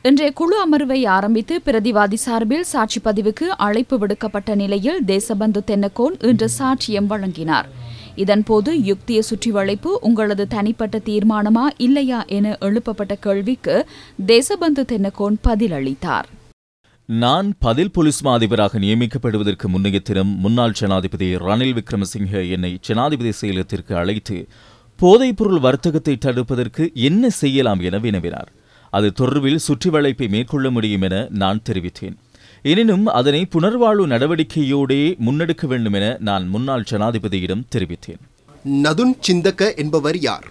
இன்றைய குழு அமர்வை ஆரம்பித்து பிரதிவாதி சார்பில் சாட்சி பதிவுக்கு அழைப்பு விடுக்கப்பட்ட நிலையில் தேசபந்து தென்னக்கோன் இன்று சாட்சியம் வழங்கினார். இதன்போது யுக்திய சுற்றி வளைப்பு உங்களது தனிப்பட்ட தீர்மானமா இல்லையா என எழுப்பப்பட்ட கேள்விக்கு தேசபந்து தென்னக்கோன் பதிலளித்தார். நான் பதில் போலீஸ் மா அதிபராக நியமிக்கப்படுவதற்கு முன்னைய தினம் முன்னாள் ஜனாதிபதி ரணில் விக்ரமசிங்க என்னை ஜனாதிபதி செயலகத்திற்கு அழைத்து போதைப்பொருள் வர்த்தகத்தை தடுப்பதற்கு என்ன செய்யலாம் என வினவினார். அது தொடர்பில் சுற்றி வளைப்பை மேற்கொள்ள முடியும் என நான் தெரிவித்தேன். எனினும் அதனை புனர்வாழ்வு நடவடிக்கையோடே முன்னெடுக்க வேண்டும் என நான் முன்னாள் ஜனாதிபதியிடம் தெரிவித்தேன். நதுன் சிந்தக்க என்பவர் யார்?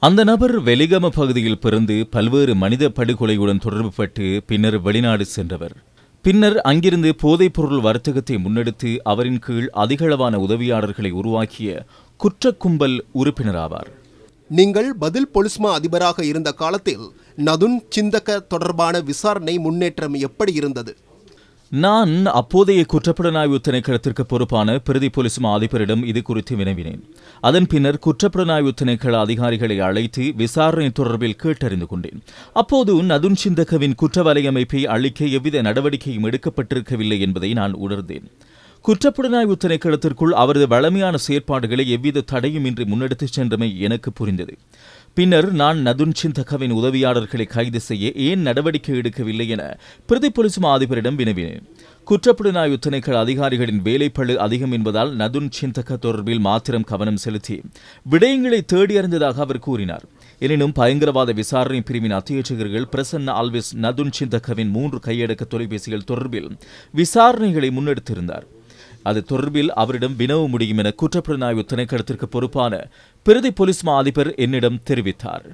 அந்த நபர் வெலிகம பகுதியில் பிறந்து பல்வேறு மனித படுகொலையுடன் தொடர்புபட்டு பின்னர் வெளிநாடு சென்றவர். பின்னர் அங்கிருந்து போதைப்பொருள் வர்த்தகத்தை முன்னெடுத்து அவரின் கீழ் அதிகளவான உதவியாளர்களை உருவாக்கிய குற்ற கும்பல் உறுப்பினராவார். நீங்கள் பதில் பொலிஸ்மா அதிபராக இருந்த காலத்தில் நதுன் சிந்தக்க தொடர்பான விசாரணை முன்னேற்றம் எப்படி இருந்தது? நான் அப்போதைய குற்றப்புலனாய்வு திணைக்களத்திற்கு பொறுப்பான பிரதி பொலிஸ்மா அதிபரிடம் இது குறித்து வினவினேன். அதன் பின்னர் குற்றப்புலனாய்வு திணைக்கள அதிகாரிகளை அழைத்து விசாரணை தொடர்பில் கேட்டறிந்து கொண்டேன். அப்போது நதுன் சிந்தக்கவின் குற்ற வலையமைப்பை அளிக்க எவ்வித நடவடிக்கையும் எடுக்கப்பட்டிருக்கவில்லை என்பதை நான் உணர்ந்தேன். குற்றப்புலனாய்வு திணைக்களத்திற்குள் அவரது வளமையான செயற்பாடுகளை எவ்வித தடையுமின்றி முன்னெடுத்துச் சென்றமை எனக்கு புரிந்தது. பின்னர் நான் நதுன் சிந்தக்கவின் உதவியாளர்களை கைது செய்ய ஏன் நடவடிக்கை எடுக்கவில்லை என பிரதி பொலிஸ்மா அதிபரிடம் வினவினேன். குற்றப்புலனாய்வு திணைக்கள அதிகாரிகளின் வேலைப்பளு அதிகம் என்பதால் நதுன் சிந்தக்க தொடர்பில் மாத்திரம் கவனம் செலுத்தி விடயங்களை தேடி அறிந்ததாக அவர் கூறினார். எனினும் பயங்கரவாத விசாரணை பிரிவின் அத்தியட்சகர்கள் பிரசன்ன ஆல்விஸ் நதுன் சிந்தக்கவின் 3 கையடக்க தொலைபேசிகள் தொடர்பில் விசாரணைகளை முன்னெடுத்திருந்தார். அது தொடர்பில் அவரிடம் வினவ முடியும் என குற்றப்புலனாய்வு திணைக்களத்திற்கு பொறுப்பான பிரதி பொலிஸ்மா அதிபர் என்னிடம் தெரிவித்தார்.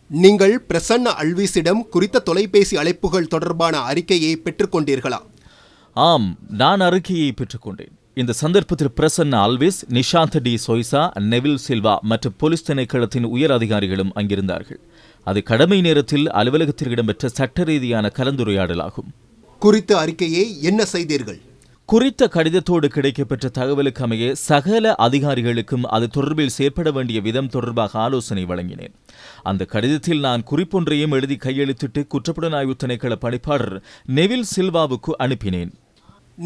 நீங்கள் பிரசன்ன அல்விஸிடம் குறித்த தொலைபேசி அழைப்புகள் தொடர்பான அறிக்கையை பெற்றுக்கொண்டீர்களா? ஆம், நான் அறிக்கையை பெற்றுக்கொண்டேன். இந்த சந்தர்ப்பத்தில் பிரசன்ன அல்விஸ், நிஷாந்த் டி சொய்சா, நெவில் சில்வா மற்றும் போலீஸ் திணைக்களத்தின் உயர் அதிகாரிகளும் அங்கிருந்தார்கள். அது கடமை நேரத்தில் அலுவலகத்தில் இடம்பெற்ற சட்ட ரீதியான கலந்துரையாடலாகும். குறித்த அறிக்கையை என்ன செய்தீர்கள்? குறித்த கடிதத்தோடு கிடைக்கப்பெற்ற தகவலுக்கு அமைய சகல அதிகாரிகளுக்கும் அது தொடர்பில் செயற்பட வேண்டிய விதம் தொடர்பாக ஆலோசனை வழங்கினேன். அந்த கடிதத்தில் நான் குறிப்பொன்றையும் எழுதி கையெழுத்திட்டு குற்றப்புலனாய்வு திணைக்கள பணிப்பாளர் நெவில் சில்வாவுக்கு அனுப்பினேன்.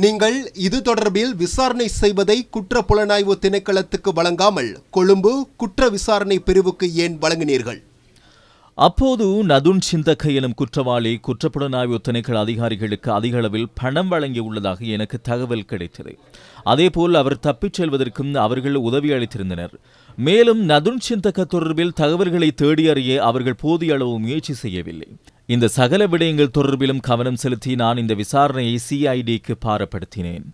நீங்கள் இது தொடர்பில் விசாரணை செய்வதை குற்றப்புலனாய்வு திணைக்களத்துக்கு வழங்காமல் கொழும்பு குற்ற விசாரணை பிரிவுக்கு ஏன் வழங்கினீர்கள்? அப்போது நதுன் சிந்தக்க எனும் குற்றவாளி குற்றப்புலனாய்வு திணைக்கள அதிகாரிகளுக்கு அதிக அளவில் பணம் வழங்கியுள்ளதாக எனக்கு தகவல் கிடைத்தது. அதேபோல் அவர் தப்பிச் செல்வதற்கும் அவர்கள் உதவி அளித்திருந்தனர். மேலும் நதுன் சிந்தக்க தொடர்பில் தகவல்களை தேடி அறிய அவர்கள் போதிய அளவு முயற்சி செய்யவில்லை. இந்த சகல விடயங்கள் தொடர்பிலும் கவனம் செலுத்தி நான் இந்த விசாரணையை CIDக்கு பாரப்படுத்தினேன்.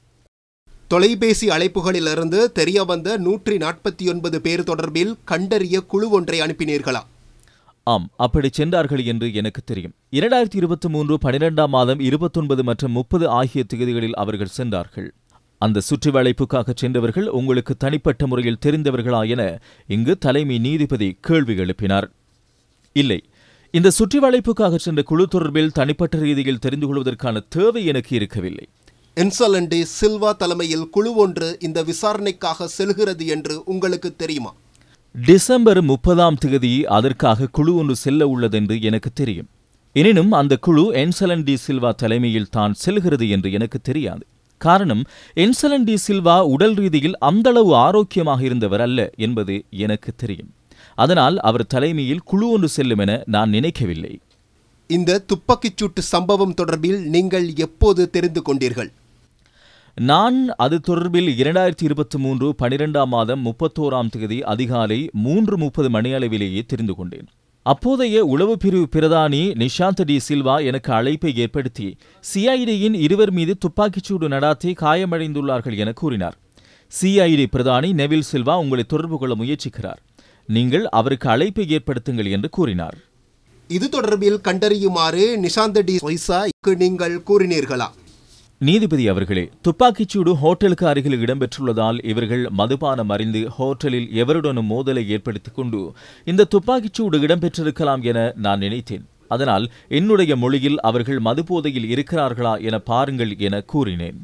தொலைபேசி அழைப்புகளிலிருந்து தெரியவந்த 149 பேர் தொடர்பில் கண்டறிய குழு ஒன்றை அனுப்பினீர்களா? ஆம், அப்படி சென்றார்கள் என்று எனக்கு தெரியும். 2023 12ஆம் மாதம் 29 மற்றும் 30 ஆகிய தேதிகளில் அவர்கள் சென்றார்கள். அந்த சுற்றி வளைப்புக்காக சென்றவர்கள் உங்களுக்கு தனிப்பட்ட முறையில் தெரிந்தவர்களா என இங்கு தலைமை நீதிபதி கேள்வி எழுப்பினார். இல்லை, இந்த சுற்றி வளைப்புக்காக சென்ற குழு தொடர்பில் தனிப்பட்ட ரீதியில் தெரிந்து கொள்வதற்கான தேவை எனக்கு இருக்கவில்லை. என்சலன் டி சில்வா தலைமையில் குழு ஒன்று இந்த விசாரணைக்காக செல்கிறது என்று உங்களுக்கு தெரியுமா? டிசம்பர் 30ஆம் தேதி அதற்காக குழு ஒன்று செல்ல உள்ளதென்று எனக்கு தெரியும். எனினும் அந்த குழு என்சலன் டி சில்வா தலைமையில் தான் செல்கிறது என்று எனக்கு தெரியாது. காரணம், என்சலன் டி சில்வா உடல் ரீதியில் அந்தளவு ஆரோக்கியமாக இருந்தவர் அல்ல என்பது எனக்கு தெரியும். அதனால் அவர் தலைமையில் குழு ஒன்று செல்லும் என நான் நினைக்கவில்லை. இந்த துப்பாக்கிச்சூட்டு சம்பவம் தொடர்பில் நீங்கள் எப்போது தெரிந்து கொண்டீர்கள்? நான் அது தொடர்பில் 2023 12ஆம் மாதம் 31ஆம் தேதி அதிகாலை 3:30 மணியளவிலேயே தெரிந்து கொண்டேன். அப்போதைய உளவு பிரிவு பிரதானி நிஷாந்த் டி சில்வா எனக்கு அழைப்பை ஏற்படுத்தி CIDயின் 2 மீது துப்பாக்கிச்சூடு நடாத்தி காயமடைந்துள்ளார்கள் என கூறினார். CID பிரதானி நெவில் சில்வா உங்களை தொடர்பு கொள்ள முயற்சிக்கிறார், நீங்கள் அவருக்கு அழைப்பை ஏற்படுத்துங்கள் என்று கூறினார். இது தொடர்பில் கண்டறியுமாறு நிஷாந்த் டி சொய்சாக்கு நீங்கள் கூறினீர்களா? நீதிபதி அவர்களே, துப்பாக்கிச்சூடு ஹோட்டலுக்கு அருகில் இடம்பெற்றுள்ளதால் இவர்கள் மதுபானம் அறிந்து ஹோட்டலில் எவருடனும் மோதலை ஏற்படுத்திக் கொண்டு இந்த துப்பாக்கிச்சூடு இடம்பெற்றிருக்கலாம் என நான் நினைத்தேன். அதனால் என்னுடைய மொழியில் அவர்கள் மதுபோதையில் இருக்கிறார்களா என பாருங்கள் என கூறினேன்.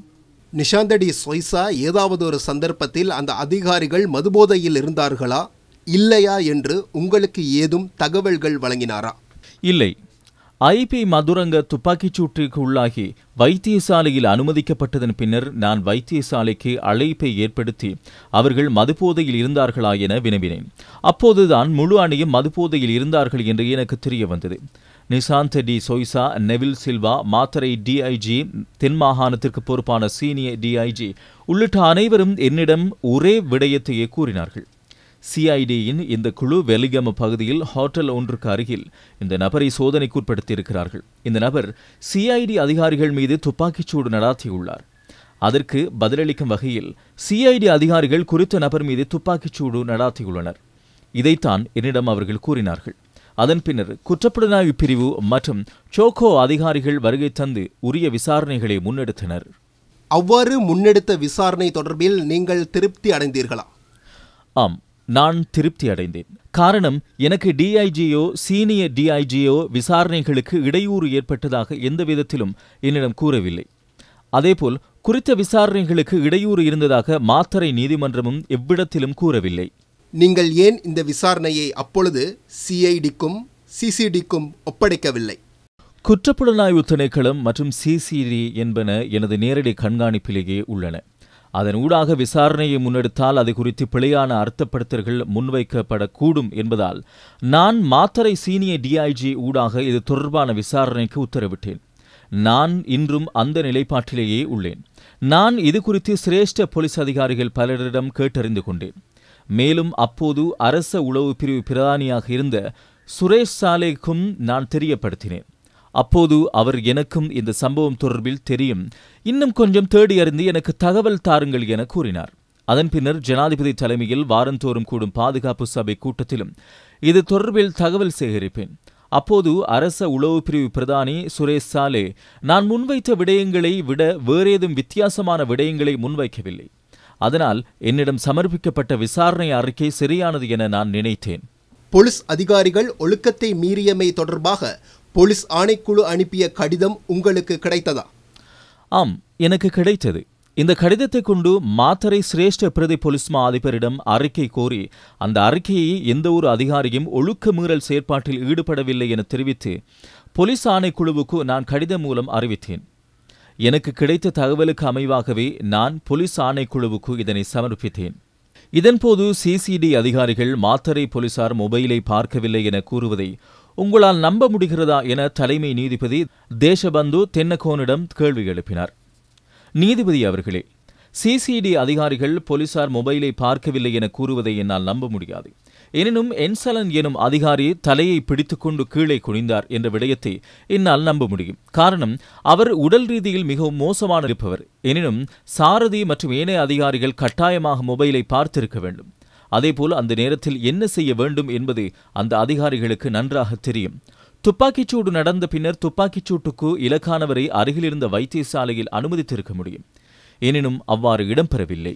நிஷாந்த் டி சொய்சா ஏதாவது ஒரு சந்தர்ப்பத்தில் அந்த அதிகாரிகள் மதுபோதையில் இருந்தார்களா இல்லையா என்று உங்களுக்கு ஏதும் தகவல்கள் வழங்கினாரா? இல்லை, ஐபி மதுரங்க துப்பாக்கிச் சூட்டிற்கு உள்ளாகி வைத்தியசாலையில் அனுமதிக்கப்பட்டதன் பின்னர் நான் வைத்தியசாலைக்கு அழைப்பை ஏற்படுத்தி அவர்கள் மதுபோதையில் இருந்தார்களா என வினவினேன். அப்போதுதான் முழு அணியும் மதுபோதையில் இருந்தார்கள் என்று எனக்கு தெரிய வந்தது. நிசாந்த டி சொய்சா, நெவில் சில்வா, மாத்தரை டிஐஜி, தென் மாகாணத்திற்கு பொறுப்பான சீனியர் டிஐஜி உள்ளிட்ட அனைவரும் என்னிடம் ஒரே விடயத்தையே கூறினார்கள். சிஐடியின் இந்த குழு வெலிகம பகுதியில் ஹோட்டல் ஒன்றுக்கு அருகில் இந்த நபரை சோதனைக்குட்படுத்தியிருக்கிறார்கள். இந்த நபர் சிஐடி அதிகாரிகள் மீது துப்பாக்கிச்சூடு நடாத்தியுள்ளார். அதற்கு பதிலளிக்கும் வகையில் சிஐடி அதிகாரிகள் குறித்த நபர் மீது துப்பாக்கிச்சூடு நடாத்தியுள்ளனர். இதைத்தான் என்னிடம் அவர்கள் கூறினார்கள். அதன் பின்னர் குற்றப்புலனாய்வு பிரிவு மற்றும் சோகோ அதிகாரிகள் வருகை தந்து உரிய விசாரணைகளை முன்னெடுத்தனர். அவ்வாறு முன்னெடுத்த விசாரணை தொடர்பில் நீங்கள் திருப்தி அடைந்தீர்களா? ஆம், நான் திருப்தி அடைந்தேன். காரணம், எனக்கு டிஐஜியோ சீனியர் டிஐஜியோ விசாரணைகளுக்கு இடையூறு ஏற்பட்டதாக எந்த விதத்திலும் என்னிடம் கூறவில்லை. அதேபோல் குறித்த விசாரணைகளுக்கு இடையூறு இருந்ததாக மாத்தறை நீதிமன்றமும் எவ்விடத்திலும் கூறவில்லை. நீங்கள் ஏன் இந்த விசாரணையை அப்பொழுது சிஐடிக்கும் சிசிடிக்கும் ஒப்படைக்கவில்லை? குற்றப்புலனாய்வு திணைக்களம் மற்றும் சிசிடி என்பன எனது நேரடி கண்காணிப்பிலேயே உள்ளன. அதன் ஊடாக விசாரணையை முன்னெடுத்தால் அது குறித்து பிழையான அர்த்தப்படுத்தல்கள் முன்வைக்கப்படக்கூடும் என்பதால் நான் மாத்தறை சீனியர் டிஐஜி ஊடாக இது தொடர்பான விசாரணைக்கு உத்தரவிட்டேன். நான் இன்றும் அந்த நிலைப்பாட்டிலேயே உள்ளேன். நான் இது குறித்து சிரேஷ்ட போலீஸ் அதிகாரிகள் பலரிடம் கேட்டறிந்து கொண்டேன். மேலும் அப்போது அரச உளவு பிரிவு பிரதானியாக இருந்த சுரேஷ் சாலேக்கும் நான் தெரியப்படுத்தினேன். அப்போது அவர் எனக்கும் இந்த சம்பவம் தொடர்பில் தெரியும், இன்னும் கொஞ்சம் தேடி அறிந்து எனக்கு தகவல் தாருங்கள் என கூறினார். அதன் பின்னர் ஜனாதிபதி தலைமையில் வாரந்தோறும் கூடும் பாதுகாப்பு சபை கூட்டத்திலும் இது தொடர்பில் தகவல் சேகரிப்பேன். அப்போது அரச உளவு பிரிவு பிரதானி சுரேஷ் சாலே நான் முன்வைத்த விடயங்களை விட வேறேதும் வித்தியாசமான விடயங்களை முன்வைக்கவில்லை. அதனால் என்னிடம் சமர்ப்பிக்கப்பட்ட விசாரணை அறிக்கை சரியானது என நான் நினைத்தேன். போலீஸ் அதிகாரிகள் ஒழுக்கத்தை மீறியமை தொடர்பாக போலீஸ் ஆணைக்குழு அனுப்பிய கடிதம் உங்களுக்கு கிடைத்ததா? ஆம், எனக்கு கிடைத்தது. இந்த கடிதத்தை கொண்டு மாத்தறை சிரேஷ்ட பிரதி போலீஸ் மா அதிபரிடம் அறிக்கை கோரி அந்த அறிக்கையை எந்த ஒரு அதிகாரியும் ஒழுக்க மீறல் செயற்பாட்டில் ஈடுபடவில்லை என தெரிவித்து போலீஸ் ஆணைக்குழுவுக்கு நான் கடிதம் மூலம் அறிவித்தேன். எனக்கு கிடைத்த தகவலுக்கு அமைவாகவே நான் போலீஸ் ஆணைக்குழுவுக்கு இதனை சமர்ப்பித்தேன். இதன்போது சிசிடி அதிகாரிகள் மாத்தறை போலீசார் மொபைலை பார்க்கவில்லை என கூறுவதை உங்களால் நம்ப முடிகிறதா என தலைமை நீதிபதி தேசபந்து தென்னகோனிடம் கேள்வி எழுப்பினார். நீதிபதி அவர்களே, சிசிடி அதிகாரிகள் போலீசார் மொபைலை பார்க்கவில்லை என கூறுவதை என்னால் நம்ப முடியாது. எனினும் என்சலன் எனும் அதிகாரி தலையை பிடித்துக்கொண்டு கீழே குனிந்தார் என்ற விடயத்தை என்னால் நம்ப முடியும். காரணம், அவர் உடல் ரீதியில் மிகவும் மோசமான இருப்பவர். எனினும் சாரதி மற்றும் ஏனைய அதிகாரிகள் கட்டாயமாக மொபைலை பார்த்திருக்க வேண்டும். அதேபோல் அந்த நேரத்தில் என்ன செய்ய வேண்டும் என்பது அந்த அதிகாரிகளுக்கு நன்றாக தெரியும். துப்பாக்கிச்சூடு நடந்த பின்னர் துப்பாக்கிச்சூட்டுக்கு இலக்கானவரை அருகிலிருந்த வைத்தியசாலையில் அனுமதித்திருக்க முடியும். எனினும் அவ்வாறு இடம்பெறவில்லை.